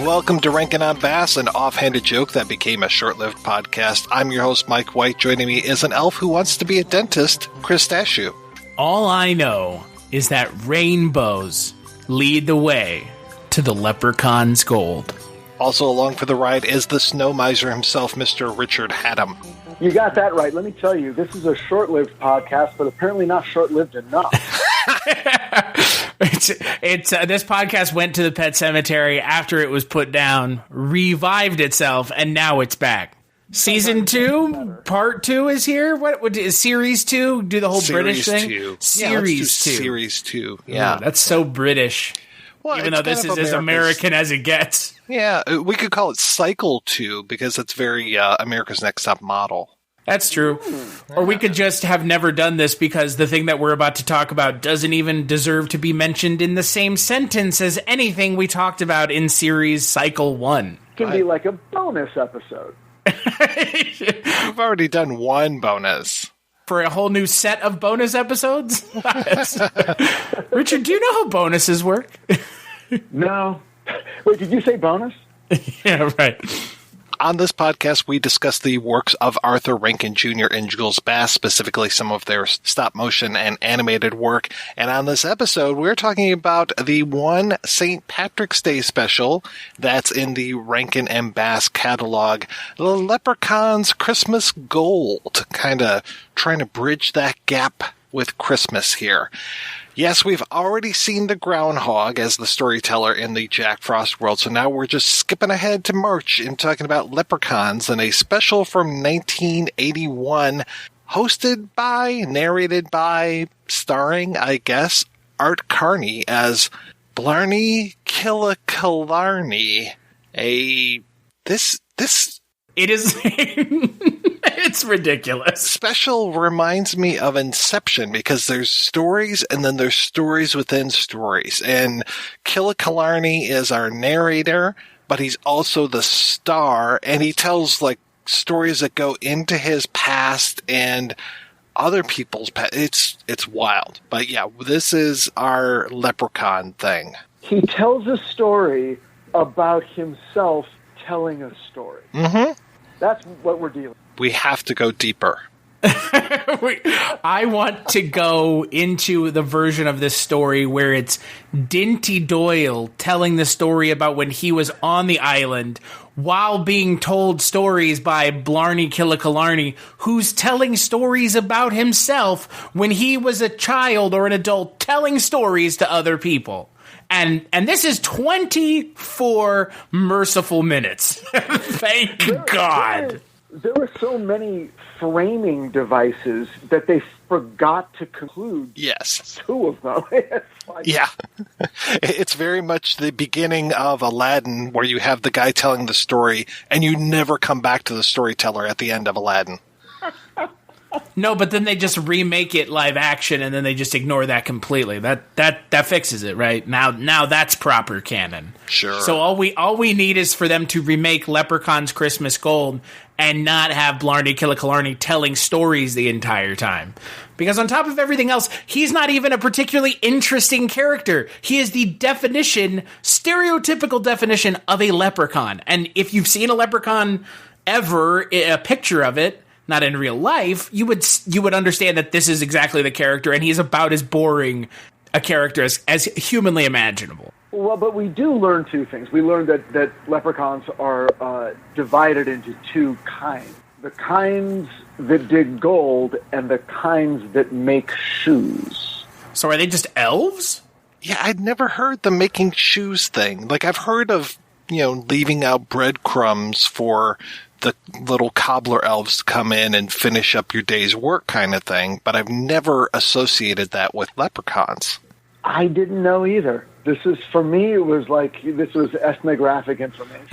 welcome to Rankin on Bass, an offhanded joke that became a short-lived podcast. I'm your host, Mike White. Joining me is an elf who wants to be a dentist, Chris Dashew. All I know is that rainbows lead the way to the Leprechaun's gold. Also along for the ride is the snow miser himself, Mr. Richard Haddam. You got that right. Let me tell you, this is a short-lived podcast, but apparently not short-lived enough. This podcast went to the pet cemetery after it was put down, revived itself, and now it's back. Season 2, part 2 is here. What is Series 2? Do the whole Series British thing? 2. Series 2. Series 2. Yeah, that's so British. Well, even though this is as American as it gets. Yeah, we could call it Cycle 2 because it's very America's Next Top Model. That's true. Or we could just have never done this because the thing that we're about to talk about doesn't even deserve to be mentioned in the same sentence as anything we talked about in series Cycle 1. It can be like a bonus episode. We've already done one bonus. For a whole new set of bonus episodes? Richard, do you know how bonuses work? No. Wait, did you say bonus? Yeah, right. On this podcast, we discuss the works of Arthur Rankin Jr. and Jules Bass, specifically some of their stop-motion and animated work. And on this episode, we're talking about the one St. Patrick's Day special that's in the Rankin and Bass catalog, The Leprechaun's Christmas Gold, kind of trying to bridge that gap with Christmas here. Yes, we've already seen the groundhog as the storyteller in the Jack Frost world, so now we're just skipping ahead to March and talking about Leprechauns in a special from 1981, hosted by, narrated by, starring, I guess, Art Carney as Blarney Kilakilarney. It is... It's ridiculous. Special reminds me of Inception because there's stories and then there's stories within stories. And Kilakilarney is our narrator, but he's also the star, and he tells like stories that go into his past and other people's past. It's wild. But yeah, this is our Leprechaun thing. He tells a story about himself telling a story. Mm-hmm. That's what we're dealing with. We have to go deeper. I want to go into the version of this story where it's Dinty Doyle telling the story about when he was on the island while being told stories by Blarney Kilakilarney, who's telling stories about himself when he was a child or an adult telling stories to other people. And this is 24 merciful minutes. Thank God. There were so many framing devices that they forgot to conclude. Yes. 2 of them. Yeah. It's very much the beginning of Aladdin where you have the guy telling the story and you never come back to the storyteller at the end of Aladdin. No, but then they just remake it live action and then they just ignore that completely. That fixes it, right? Now that's proper canon. Sure. So all we need is for them to remake Leprechaun's Christmas Gold and not have Blarney Kilakilarney telling stories the entire time. Because on top of everything else, he's not even a particularly interesting character. He is the stereotypical definition of a leprechaun. And if you've seen a leprechaun ever, a picture of it, not in real life, you would understand that this is exactly the character, and he's about as boring a character as humanly imaginable. Well, but we do learn 2 things. We learn that leprechauns are divided into 2 kinds. The kinds that dig gold and the kinds that make shoes. So are they just elves? Yeah, I'd never heard the making shoes thing. Like, I've heard of, leaving out breadcrumbs for the little cobbler elves to come in and finish up your day's work kind of thing, but I've never associated that with leprechauns. I didn't know either. For me, it was like, this was ethnographic information.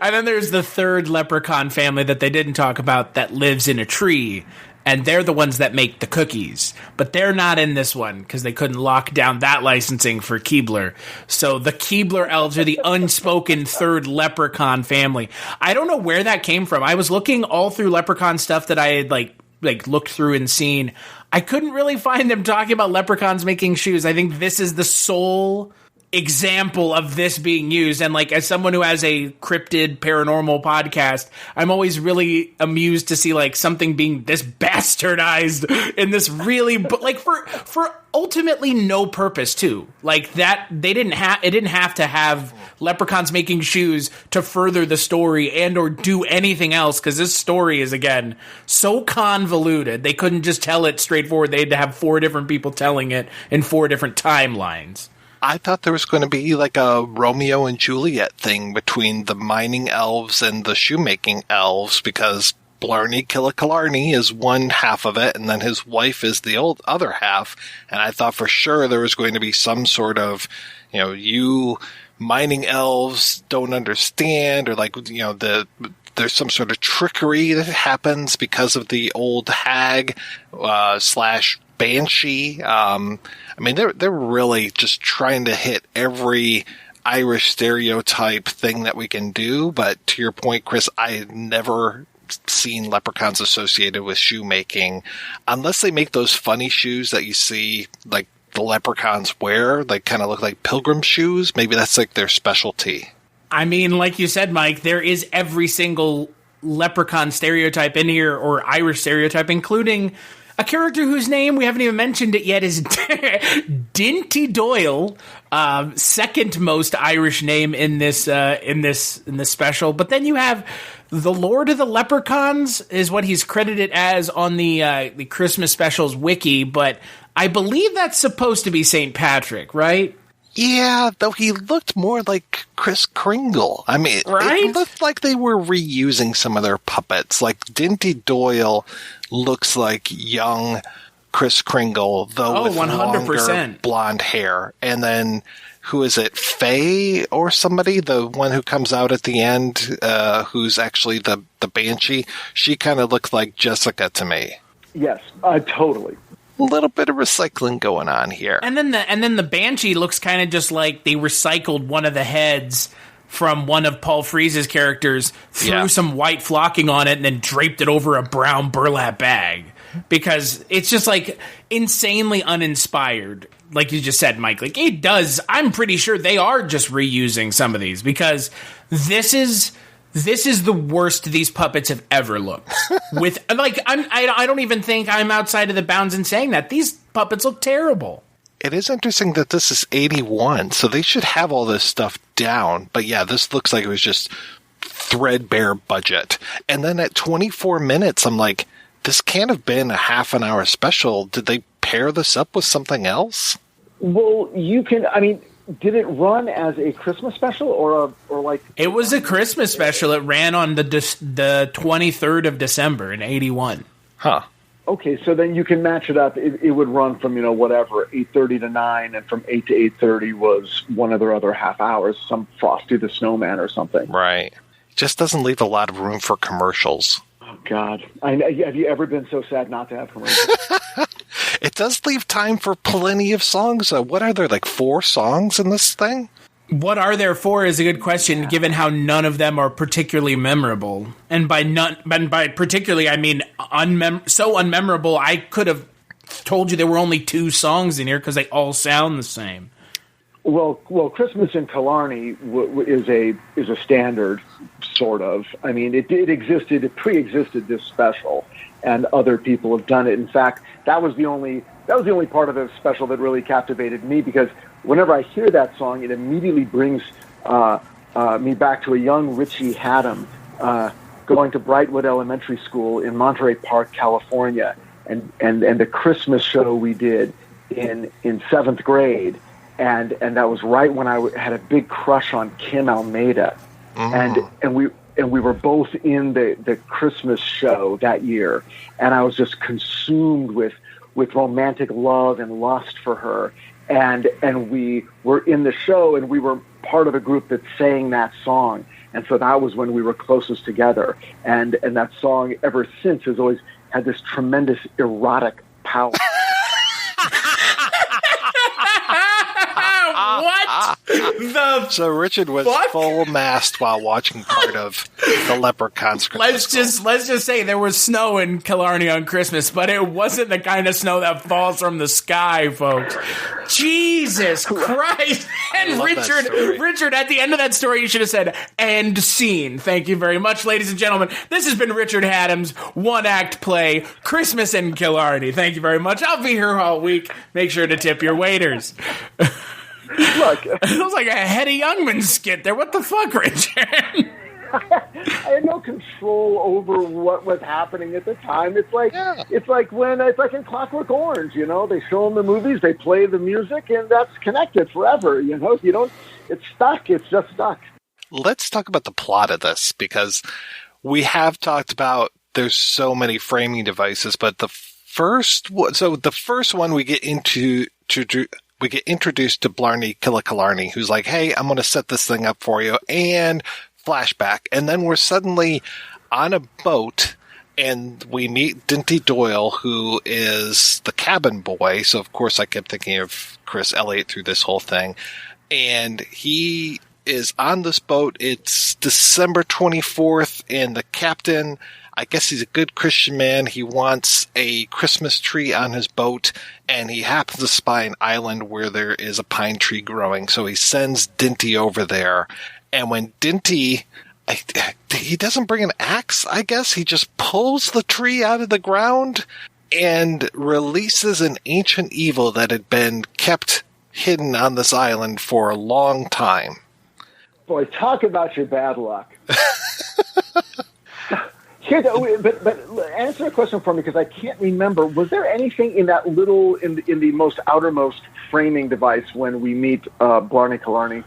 And then there's the third leprechaun family that they didn't talk about that lives in a tree, and they're the ones that make the cookies. But they're not in this one because they couldn't lock down that licensing for Keebler. So the Keebler elves are the unspoken third leprechaun family. I don't know where that came from. I was looking all through leprechaun stuff that I had like looked through and seen. I couldn't really find them talking about leprechauns making shoes. I think this is the sole example of this being used. And like, as someone who has a cryptid paranormal podcast, I'm always really amused to see like something being this bastardized in this really, but like for ultimately no purpose too. Like that, it didn't have to have leprechauns making shoes to further the story and or do anything else, because this story is, again, so convoluted. They couldn't just tell it straightforward. They had to have 4 different people telling it in 4 different timelines. I thought there was going to be like a Romeo and Juliet thing between the mining elves and the shoemaking elves, because Blarney Kilakilarney is one half of it, and then his wife is the other half. And I thought for sure there was going to be some sort of, you mining elves don't understand, or like, there's some sort of trickery that happens because of the old hag / banshee. They're really just trying to hit every Irish stereotype thing that we can do. But to your point, Chris, I never seen leprechauns associated with shoemaking, unless they make those funny shoes that you see like the leprechauns wear. They kind of look like pilgrim shoes. Maybe that's like their specialty. I mean, like you said, Mike, there is every single leprechaun stereotype in here, or Irish stereotype, including a character whose name we haven't even mentioned it yet is Dinty Doyle, second most Irish name in this special. But then you have the Lord of the Leprechauns is what he's credited as on the Christmas specials wiki, but I believe that's supposed to be St. Patrick, right? Yeah, though he looked more like Kris Kringle. Right? It looked like they were reusing some of their puppets. Like Dinty Doyle looks like young Kris Kringle, though with 100%. Longer blonde hair. And then, who is it, Faye or somebody? The one who comes out at the end, who's actually the banshee? She kind of looks like Jessica to me. Yes, totally. A little bit of recycling going on here. And then the banshee looks kind of just like they recycled one of the heads from one of Paul Frees's characters, threw some white flocking on it, and then draped it over a brown burlap bag. Because it's just like insanely uninspired. Like you just said, Mike, like it does. I'm pretty sure they are just reusing some of these, because this is the worst these puppets have ever looked. With like, I don't even think I'm outside of the bounds in saying that these puppets look terrible. It is interesting that this is 81, so they should have all this stuff down. But yeah, this looks like it was just threadbare budget. And then at 24 minutes, I'm like, this can't have been a half an hour special. Did they pair this up with something else? Well, did it run as a Christmas special or like? It was a Christmas special. It ran on the 23rd of December in 81. Huh. Okay, so then you can match it up. It would run from, 8:30 to 9, and from 8 to 8:30 was one of their other half hours, some Frosty the Snowman or something. Right. Just doesn't leave a lot of room for commercials. Oh, God. Have you ever been so sad not to have commercials? It does leave time for plenty of songs. What are there, like 4 songs in this thing? What are there for is a good question, given how none of them are particularly memorable. And by particularly, I mean so unmemorable, I could have told you there were only 2 songs in here because they all sound the same. Well, Christmas in Killarney is a standard, sort of. I mean, it pre-existed this special, and other people have done it. In fact, that was the only part of the special that really captivated me, because whenever I hear that song, it immediately brings me back to a young Richie Haddam going to Brightwood Elementary School in Monterey Park, California, and the Christmas show we did in 7th grade, and that was right when I had a big crush on Kim Almeida, and we were both in the Christmas show that year, and I was just consumed with romantic love and lust for her. And we were in the show, and we were part of a group that sang that song. And so that was when we were closest together. And that song ever since has always had this tremendous erotic power. What the So Richard was fuck? full mast while watching part of the Leprechaun's Christmas. Let's just say there was snow in Killarney on Christmas, but it wasn't the kind of snow that falls from the sky, folks. Jesus Christ! And Richard, at the end of that story, you should have said "end scene." Thank you very much, ladies and gentlemen. This has been Richard Haddam's one-act play, Christmas in Killarney. Thank you very much. I'll be here all week. Make sure to tip your waiters. Look, It was like a Hetty Youngman skit there. What the fuck, Richard? I had no control over what was happening at the time. It's like in Clockwork Orange, they show them the movies, they play the music, and that's connected forever. It's stuck. It's just stuck. Let's talk about the plot of this, because we have talked about there's so many framing devices, but the first one we get we get introduced to Blarney Kilakilarney, who's like, hey, I'm going to set this thing up for you, and flashback. And then we're suddenly on a boat, and we meet Dinty Doyle, who is the cabin boy. So, of course, I kept thinking of Chris Elliott through this whole thing. And he is on this boat. It's December 24th, and the captain, I guess he's a good Christian man. He wants a Christmas tree on his boat, and he happens to spy an island where there is a pine tree growing. So he sends Dinty over there. And when Dinty, he doesn't bring an axe, I guess. He just pulls the tree out of the ground and releases an ancient evil that had been kept hidden on this island for a long time. Boy, talk about your bad luck. But answer a question for me, because I can't remember. Was there anything in that little, in the most outermost framing device when we meet Blarney Kilakilarney?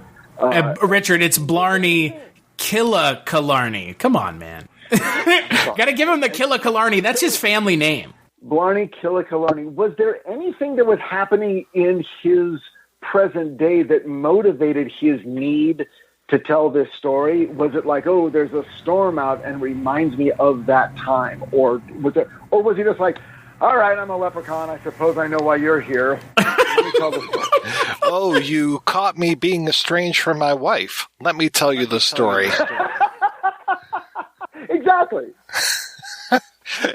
Richard, it's Blarney Kilakilarney. Come on, man. Gotta give him the Kilakilarney. That's his family name. Blarney Kilakilarney. Was there anything that was happening in his present day that motivated his need to tell this story? Was it like, oh, there's a storm out and reminds me of that time? Or was he just like, all right, I'm a leprechaun. I suppose I know why you're here. Let me tell the story. Oh, you caught me being estranged from my wife. Let me tell you the story. Exactly.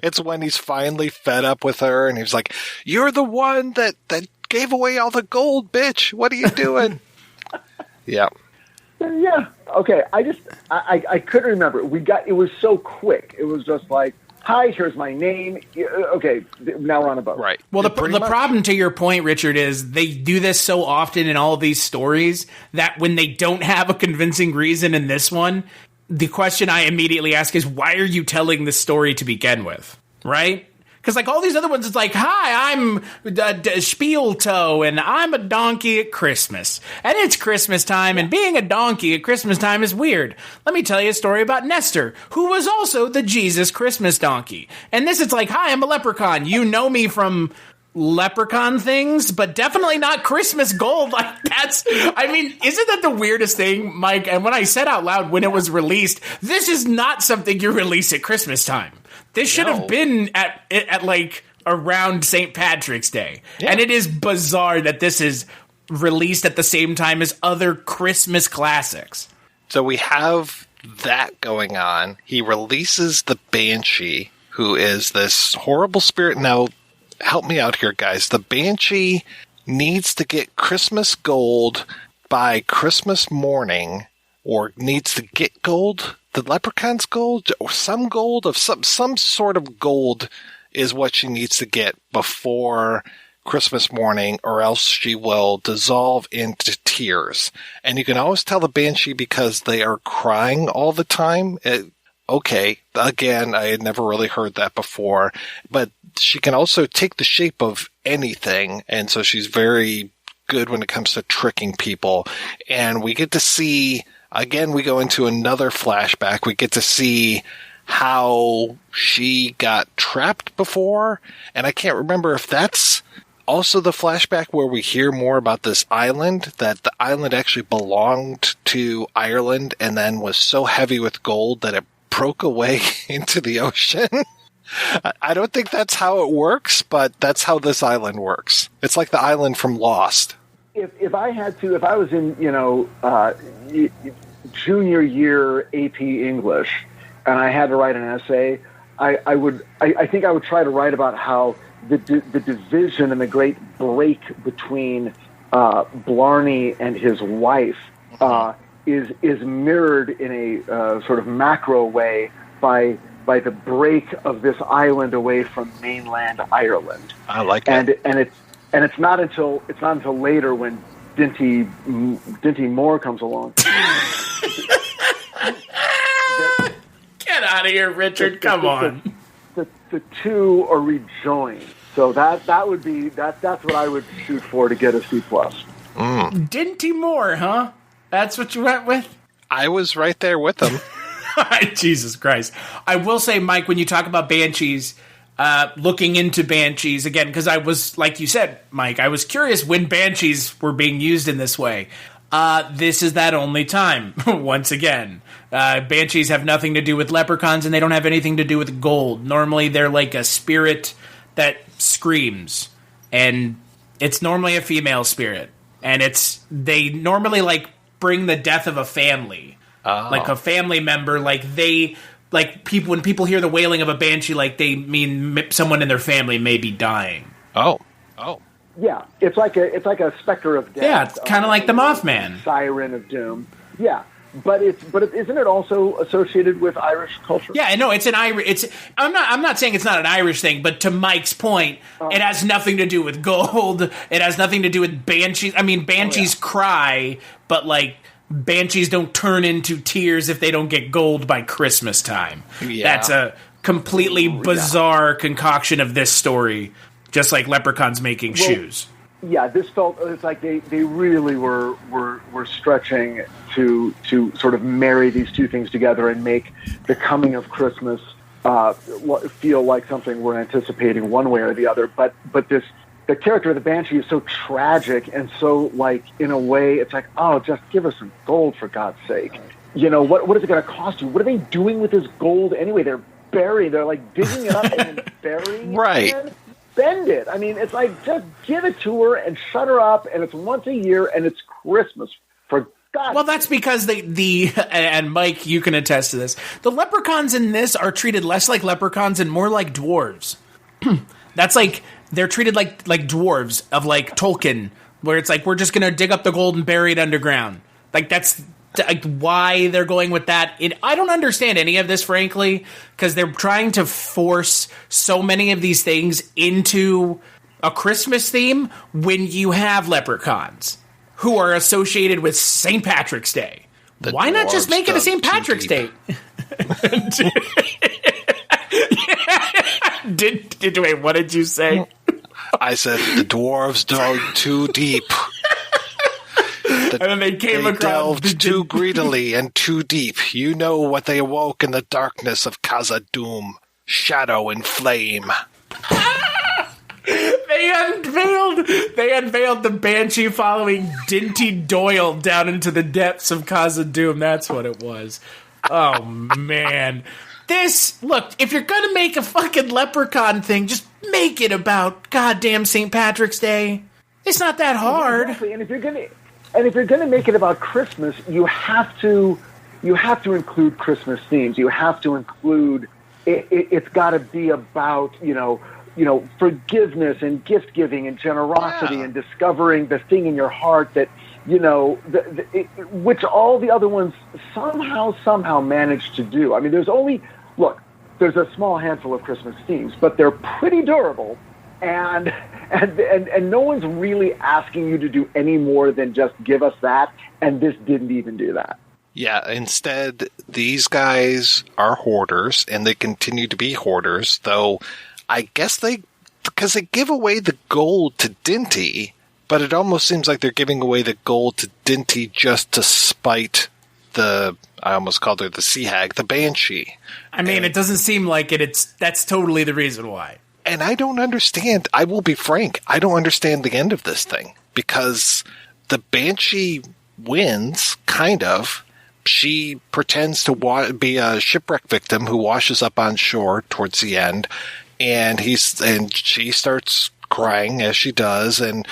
It's when he's finally fed up with her, and he's like, you're the one that gave away all the gold, bitch. What are you doing? Yeah. Yeah. Okay. I couldn't remember. It was so quick. It was just like, hi, here's my name. Okay, now we're on a boat. Right. Well, the problem, to your point, Richard, is they do this so often in all of these stories that when they don't have a convincing reason in this one, the question I immediately ask is, why are you telling this story to begin with? Right? Because like all these other ones, it's like, hi, I'm Spieltoe, and I'm a donkey at Christmas. And it's Christmas time, and being a donkey at Christmas time is weird. Let me tell you a story about Nestor, who was also the Jesus Christmas donkey. And this, it's like, hi, I'm a leprechaun. You know me from leprechaun things, but definitely not Christmas gold. Like, isn't that the weirdest thing, Mike? And when I said out loud when it was released, this is not something you release at Christmas time. This should have been at like around St. Patrick's Day. Yeah. And it is bizarre that this is released at the same time as other Christmas classics. So we have that going on. He releases the banshee, who is this horrible spirit. Now, help me out here, guys. The banshee needs to get Christmas gold by Christmas morning, or needs to get gold. The leprechaun's gold, or some gold of some sort of gold, is what she needs to get before Christmas morning, or else she will dissolve into tears. And you can always tell the banshee because they are crying all the time. Okay, again, I had never really heard that before, but she can also take the shape of anything, and so she's very good when it comes to tricking people. And we get to see, again, we go into another flashback. We get to see how she got trapped before, and I can't remember if that's also the flashback where we hear more about this island, that the island actually belonged to Ireland and then was so heavy with gold that it broke away into the ocean. I don't think that's how it works, but that's how this island works. It's like the island from Lost. if I was in, junior year AP English and I had to write an essay, I think I would try to write about how the division and the great break between Blarney and his wife is mirrored in a sort of macro way by the break of this island away from mainland Ireland. I like that. And it's not until later when Dinty Moore comes along. Get out of here, Richard! Come on. The two are rejoined, so that's what I would shoot for to get a C+. Dinty Moore, huh? That's what you went with? I was right there with them. Jesus Christ! I will say, Mike, when you talk about banshees, looking into banshees again, because I was, like you said, Mike, I was curious when banshees were being used in this way. This is that only time. Once again, banshees have nothing to do with leprechauns, and they don't have anything to do with gold. Normally, they're like a spirit that screams, and it's normally a female spirit, and they normally like bring the death of a family, like a family member, when people hear the wailing of a banshee, like they mean someone in their family may be dying. Oh. Yeah, it's like a specter of death. Yeah, it's kind of like the Mothman, siren of doom. Yeah, but isn't it also associated with Irish culture? Yeah, no, it's an Irish. I'm not saying it's not an Irish thing, but to Mike's point, it has nothing to do with gold. It has nothing to do with banshees. I mean, banshees cry, but like banshees don't turn into tears if they don't get gold by Christmas time. Yeah. That's a completely bizarre concoction of this story. Just like leprechauns making shoes. Yeah, it's like they really were stretching to sort of marry these two things together and make the coming of Christmas feel like something we're anticipating one way or the other. But the character of the banshee is so tragic and so like in a way it's like, oh, just give us some gold for God's sake. What is it going to cost you? What are they doing with this gold anyway? They're like digging it up and then burying it. Right. Spend it. I mean, it's like, just give it to her and shut her up, and it's once a year, and it's Christmas, for God's Well, that's because and Mike, you can attest to this, the leprechauns in this are treated less like leprechauns and more like dwarves. That's like, they're treated like dwarves of like Tolkien, where it's like, we're just going to dig up the gold and bury it underground. Like, that's like why they're going with that. I don't understand any of this, frankly, because they're trying to force so many of these things into a Christmas theme when you have leprechauns who are associated with St. Patrick's Day. Why not just make it a St. Patrick's Day? Wait, what did you say? I said the dwarves dug too deep. And then they delved too greedily and too deep. You know what they awoke in the darkness of Khazad-dûm, shadow and flame. They unveiled the banshee following Dinty Doyle down into the depths of Khazad-dûm. That's what it was. Oh man. Look, if you're gonna make a fucking leprechaun thing, just make it about goddamn St. Patrick's Day. It's not that hard. Exactly. And if you're gonna make it about Christmas, you have to include Christmas themes. You have to include it's got to be about forgiveness and gift giving and generosity and discovering the thing in your heart that which all the other ones somehow managed to do. I mean, there's a small handful of Christmas themes, but they're pretty durable. And no one's really asking you to do any more than just give us that, and this didn't even do that. Yeah, instead, these guys are hoarders, and they continue to be hoarders, though I guess because they give away the gold to Dinty, but it almost seems like they're giving away the gold to Dinty just to spite I almost called her the sea hag, the banshee. I mean, it doesn't seem like that's totally the reason why. And I don't understand. I will be frank. I don't understand the end of this thing because the banshee wins, kind of. She pretends to be a shipwreck victim who washes up on shore towards the end, and she starts crying as she does, and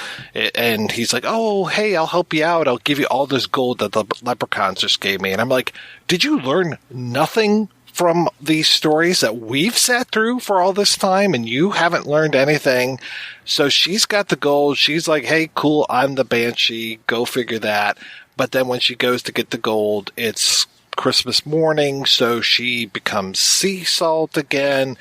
he's like, "Oh, hey, I'll help you out. I'll give you all this gold that the leprechauns just gave me." And I'm like, "Did you learn nothing from these stories that we've sat through for all this time, and you haven't learned anything?" So she's got the gold. She's like, "Hey, cool, I'm the banshee. Go figure that." But then when she goes to get the gold, it's Christmas morning, so she becomes sea salt again,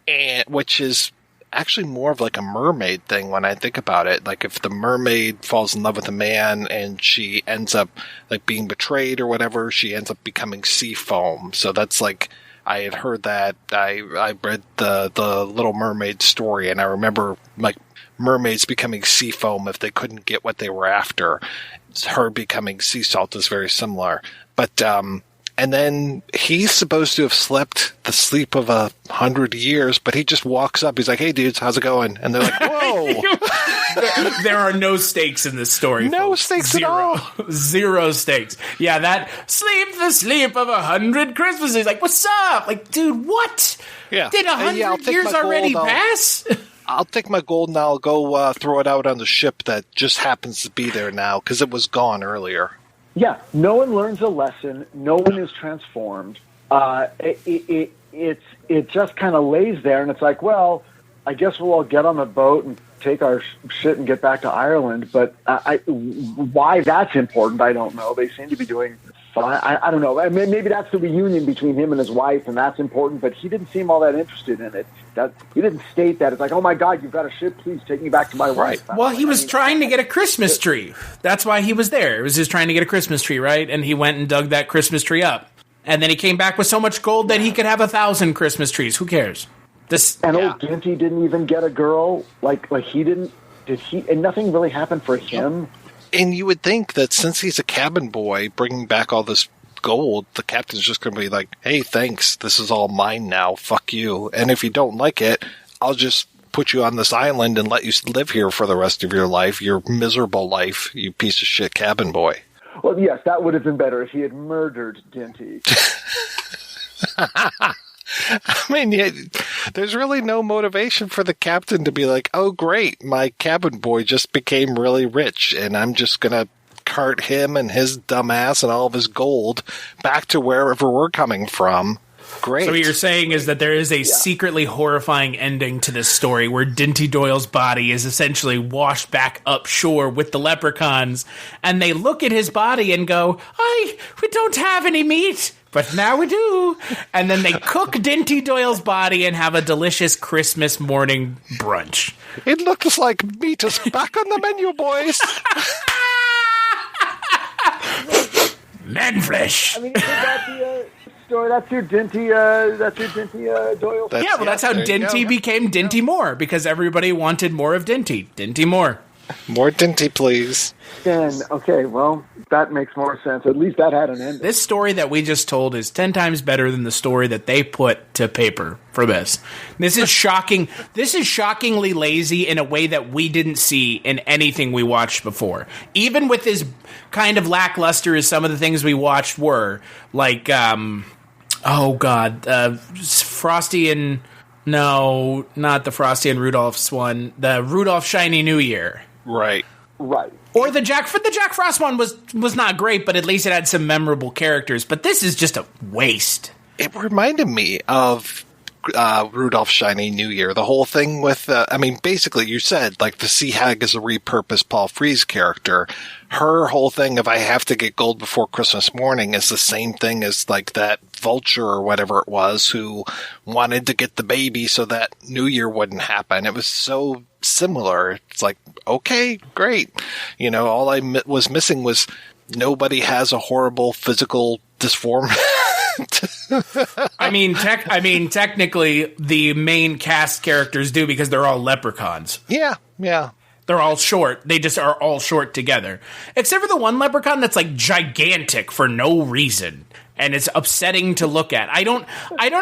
and which is actually more of like a mermaid thing when I think about it. Like if the mermaid falls in love with a man and she ends up like being betrayed or whatever, she ends up becoming sea foam. So that's like, I had heard that. I read the Little Mermaid story, and I remember like mermaids becoming sea foam if they couldn't get what they were after. Her becoming sea salt is very similar. But and then he's supposed to have slept the sleep of 100 years, but he just walks up. He's like, "Hey, dudes, how's it going?" And they're like, "Whoa." There are no stakes in this story. No folks. stakes at all. Zero stakes. Yeah, that sleep the sleep of 100 Christmases. Like, what's up? Like, dude, what? Yeah. Did 100 years already pass? I'll take my gold and I'll go throw it out on the ship that just happens to be there now because it was gone earlier. Yeah, no one learns a lesson. No one is transformed. It just kind of lays there, and it's like, well, I guess we'll all get on the boat and take our shit and get back to Ireland. But why that's important, I don't know. They seem to be doing fine. I don't know. I mean, maybe that's the reunion between him and his wife, and that's important. But he didn't seem all that interested in it. He didn't state that. It's like, "Oh my God, you've got a ship. Please take me back to my wife." Well, he was trying to get a Christmas tree. That's why he was there. It was just trying to get a Christmas tree, right? And he went and dug that Christmas tree up. And then he came back with so much gold that he could have 1,000 Christmas trees. Who cares? Old Ginty didn't even get a girl. Like he didn't. Did he? And nothing really happened for him. And you would think that since he's a cabin boy, bringing back all this gold, the captain's just going to be like, "Hey, thanks. This is all mine now. Fuck you. And if you don't like it, I'll just put you on this island and let you live here for the rest of your life, your miserable life, you piece of shit cabin boy." Well, yes, that would have been better if he had murdered Ginty. I mean, yeah, there's really no motivation for the captain to be like, "Oh, great, my cabin boy just became really rich, and I'm just going to cart him and his dumbass and all of his gold back to wherever we're coming from." Great. So what you're saying is that there is a secretly horrifying ending to this story where Dinty Doyle's body is essentially washed back up shore with the leprechauns, and they look at his body and go, "We don't have any meat, but now we do." And then they cook Dinty Doyle's body and have a delicious Christmas morning brunch. It looks like meat is back on the menu, boys. Man flesh. I mean, isn't that the story? That's your Dinty Doyle. That's how Dinty became Dinty Moore, because everybody wanted more of Dinty. Dinty Moore. More Dinty, please. Then, okay, well, that makes more sense. At least that had an ending. This story that we just told is 10 times better than the story that they put to paper for this. This is shocking. This is shockingly lazy in a way that we didn't see in anything we watched before. Even with as kind of lackluster as some of the things we watched were, like, Frosty and... No, not the Frosty and Rudolph's one. The Rudolph Shiny New Year. Right. Or the Jack Frost one was not great, but at least it had some memorable characters. But this is just a waste. It reminded me of Rudolph Shiny New Year. The whole thing with, basically you said, like, the Sea Hag is a repurposed Paul Frees character. Her whole thing of I have to get gold before Christmas morning is the same thing as, like, that vulture or whatever it was who wanted to get the baby so that New Year wouldn't happen. It was so similar. It's like, okay, great. You know, all I was missing was nobody has a horrible physical disformity. Technically, the main cast characters do because they're all leprechauns. Yeah. They're all short. They just are all short together. Except for the one leprechaun that's like gigantic for no reason. And it's upsetting to look at. I don't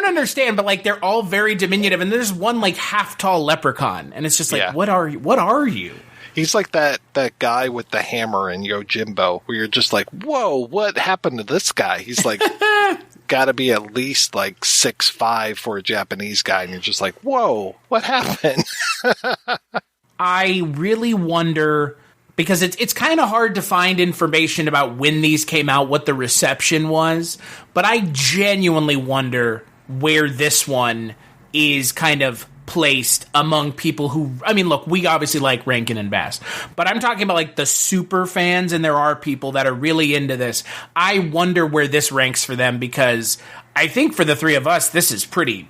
understand, but like they're all very diminutive, and there's one like half tall leprechaun, and it's just like, what are you? He's like that guy with the hammer in Yojimbo, where you're just like, whoa, what happened to this guy? He's like, got to be at least like 6'5" for a Japanese guy, and you're just like, whoa, what happened? I really wonder, because it's kind of hard to find information about when these came out, what the reception was, but I genuinely wonder where this one is kind of placed among people who, I mean, look, we obviously like Rankin and Bass, but I'm talking about like the super fans, and there are people that are really into this. I wonder where this ranks for them, because I think for the three of us, this is pretty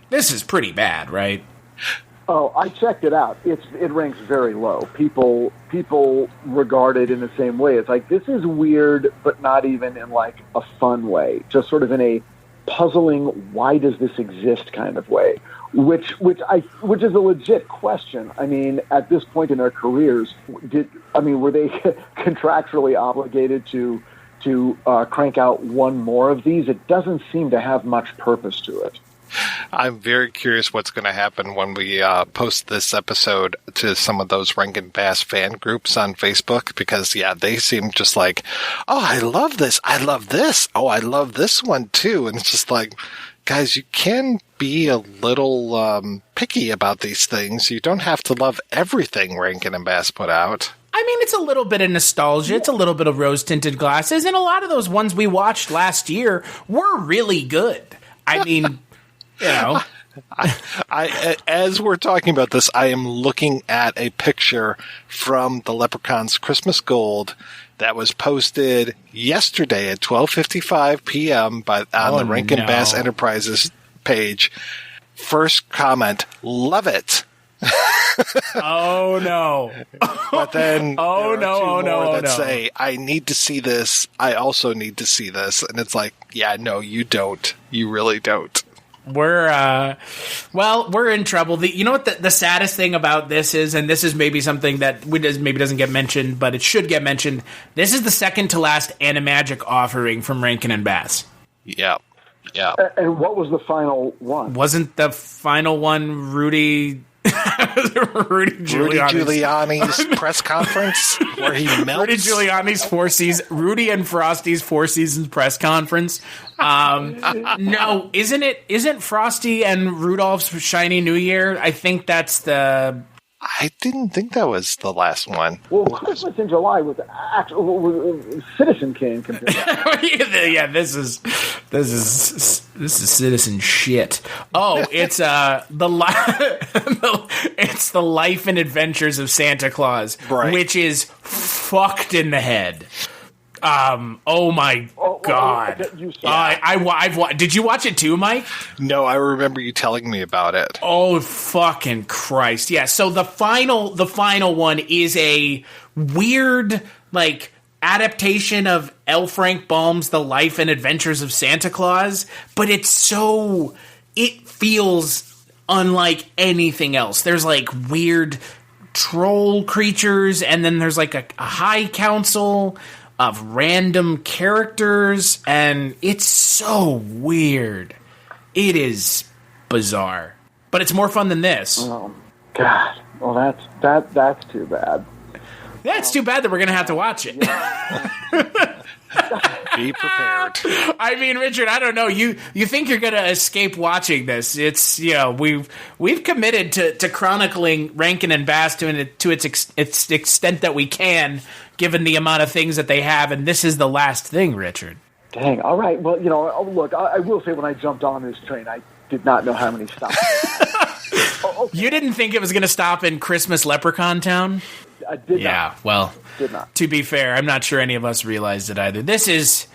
bad, right? Oh, I checked it out. It ranks very low. People regard it in the same way. It's like, this is weird, but not even in like a fun way. Just sort of in a puzzling, why does this exist kind of way. Which is a legit question. I mean, at this point in their careers, were they contractually obligated to crank out one more of these? It doesn't seem to have much purpose to it. I'm very curious what's going to happen when we post this episode to some of those Rankin Bass fan groups on Facebook, because, they seem just like, oh, I love this. I love this. Oh, I love this one, too. And it's just like, guys, you can be a little picky about these things. You don't have to love everything Rankin and Bass put out. I mean, it's a little bit of nostalgia. It's a little bit of rose-tinted glasses. And a lot of those ones we watched last year were really good. I mean, I as we're talking about this, I am looking at a picture from the Leprechaun's Christmas Gold that was posted yesterday at 12:55 p.m. on the Rankin Bass Enterprises page. First comment, love it. Oh no! But then that no. say, I need to see this. I also need to see this, and it's like, no, you don't. You really don't. We're in trouble. You know what the saddest thing about this is, and this is maybe something that maybe doesn't get mentioned, but it should get mentioned. This is the second to last Animagic offering from Rankin and Bass. Yeah. And what was the final one? Wasn't the final one Rudy Giuliani's press conference where he melts? Rudy and Frosty's Four Seasons press conference. No, isn't Frosty and Rudolph's Shiny New Year? I think that's the... I didn't think that was the last one. Well, Christmas in July was Citizen Kane compared to yeah, this is citizen shit. Oh, it's it's the Life and Adventures of Santa Claus, right, which is fucked in the head. Oh my God! Did you watch it too, Mike? No, I remember you telling me about it. Oh fucking Christ! Yeah. So the final one is a weird adaptation of L. Frank Baum's The Life and Adventures of Santa Claus, but it feels unlike anything else. There's weird troll creatures, and then there's a high council of random characters, and it's so weird. It is bizarre, but it's more fun than this. Oh God! Well, that's too bad. Yeah, it's too bad that we're gonna have to watch it. Yeah. Be prepared. I mean, Richard, I don't know. You think you're gonna escape watching this? It's we've committed to chronicling Rankin and Bass to its extent that we can, given the amount of things that they have, and this is the last thing, Richard. Dang. All right. Well, look, I will say when I jumped on this train, I did not know how many stops. Okay. You didn't think it was going to stop in Christmas Leprechaun Town? I did not. Yeah, well, did not. To be fair, I'm not sure any of us realized it either. This is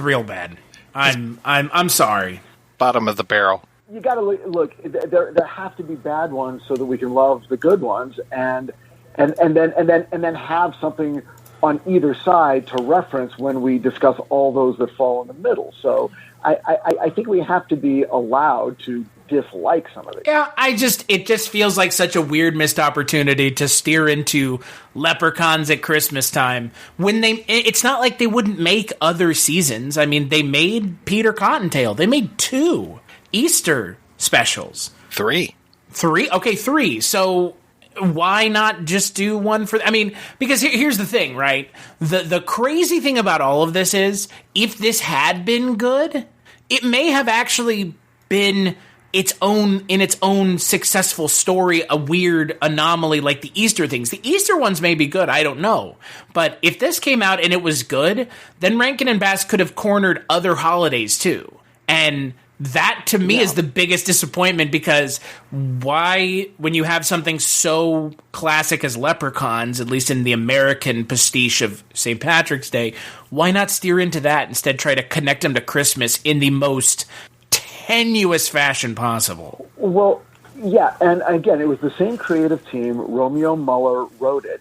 real bad. I'm sorry. Bottom of the barrel. You got to look. There have to be bad ones so that we can love the good ones, and then have something on either side to reference when we discuss all those that fall in the middle. So I think we have to be allowed to dislike some of it. Yeah, it just feels like such a weird missed opportunity to steer into Leprechauns at Christmas time when it's not like they wouldn't make other seasons. I mean, they made Peter Cottontail. They made 2 Easter specials. 3. Okay, 3. So why not just do one for... I mean, because here's the thing, right? The crazy thing about all of this is, if this had been good, it may have actually been its own successful story, a weird anomaly like the Easter things. The Easter ones may be good, I don't know. But if this came out and it was good, then Rankin and Bass could have cornered other holidays too. And that, to me, is the biggest disappointment, because why, when you have something so classic as Leprechauns, at least in the American pastiche of St. Patrick's Day, why not steer into that, instead try to connect them to Christmas in the most tenuous fashion possible? Well, yeah, and again, it was the same creative team. Romeo Muller wrote it.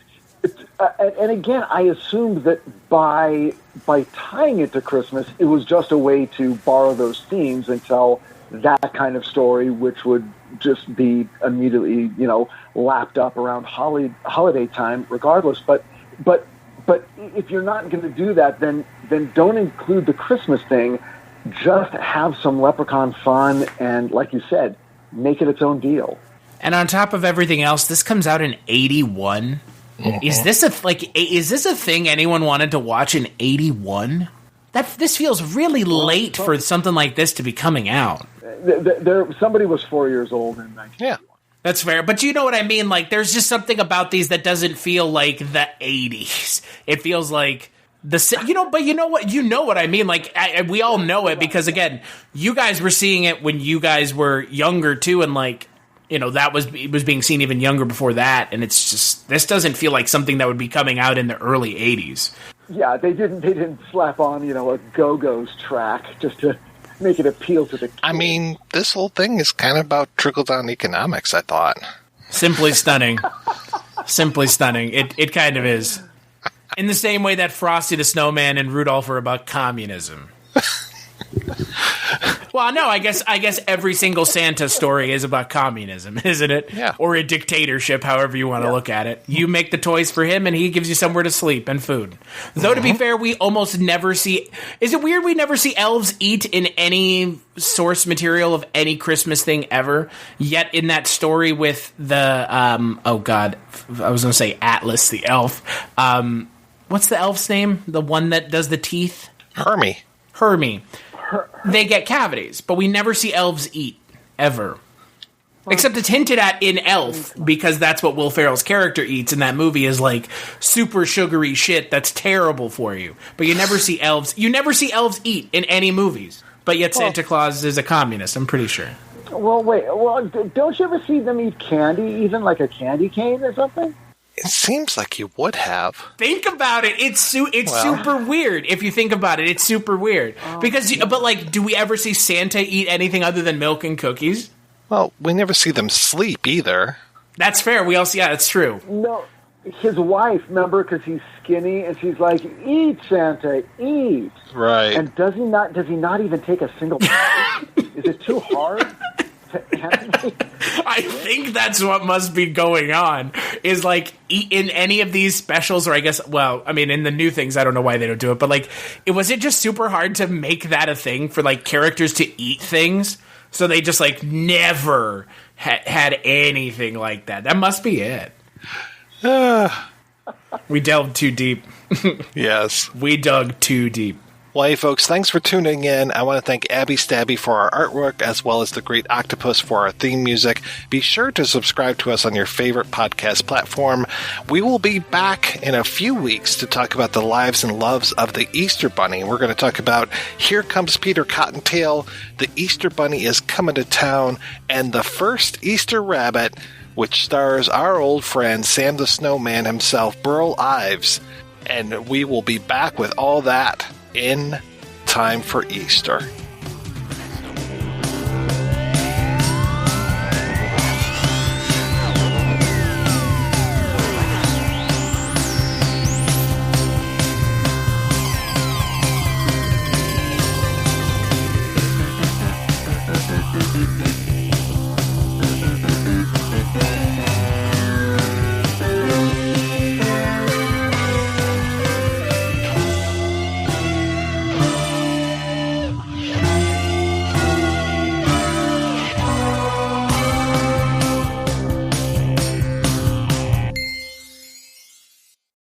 And again, I assumed that by tying it to Christmas, it was just a way to borrow those themes and tell that kind of story, which would just be immediately, lapped up around holiday time, regardless. But if you're not going to do that, then don't include the Christmas thing. Just have some Leprechaun fun, and like you said, make it its own deal. And on top of everything else, this comes out in 81. Is this a thing anyone wanted to watch in 81? This feels really late for something like this to be coming out. Somebody was 4 years old in 1981. Yeah. That's fair, but you know what I mean? Like, there's just something about these that doesn't feel like the 80s. It feels like but you know what I mean? Like, we all know it, because again, you guys were seeing it when you guys were younger too, and like, it was being seen even younger before that, and it's just, this doesn't feel like something that would be coming out in the early 80s. Yeah, they didn't slap on, a Go-Go's track just to make it appeal to the kids. I mean, this whole thing is kind of about trickle-down economics, I thought. Simply stunning. Simply stunning. It kind of is. In the same way that Frosty the Snowman and Rudolph are about communism. Well, no, I guess every single Santa story is about communism, isn't it? Yeah. Or a dictatorship, however you want to look at it. You make the toys for him, and he gives you somewhere to sleep and food. Though, to be fair, we almost never see... Is it weird we never see elves eat in any source material of any Christmas thing ever? Yet in that story with the... oh, God. I was going to say Atlas, the elf. What's the elf's name? The one that does the teeth? Hermie. They get cavities, but we never see elves eat, ever. Except it's hinted at in Elf, because that's what Will Ferrell's character eats in that movie, is like super sugary shit that's terrible for you. But you never see elves. You never see elves eat in any movies. But yet Santa Claus is a communist, I'm pretty sure. Well, wait. Well, don't you ever see them eat candy, even like a candy cane or something? It seems like you would have. Think about it. It's super weird. If you think about it, it's super weird. But like, do we ever see Santa eat anything other than milk and cookies? Well, we never see them sleep either. That's fair. We also, that's true. No, his wife, remember, because he's skinny, and she's like, "Eat, Santa, eat." Right. And does he not even take a single bite? Is it too hard? I think that's what must be going on, is like in any of these specials, or I guess, well, I mean, in the new things, I don't know why they don't do it, but like, was it just super hard to make that a thing for like characters to eat things? So they just like never had anything like that. That must be it. We delved too deep. Yes. We dug too deep. Well, hey, folks, thanks for tuning in. I want to thank Abby Stabby for our artwork, as well as the Great Octopus for our theme music. Be sure to subscribe to us on your favorite podcast platform. We will be back in a few weeks to talk about the lives and loves of the Easter Bunny. We're going to talk about Here Comes Peter Cottontail, The Easter Bunny is Coming to Town, and The First Easter Rabbit, which stars our old friend Sam the Snowman himself, Burl Ives. And we will be back with all that in time for Easter.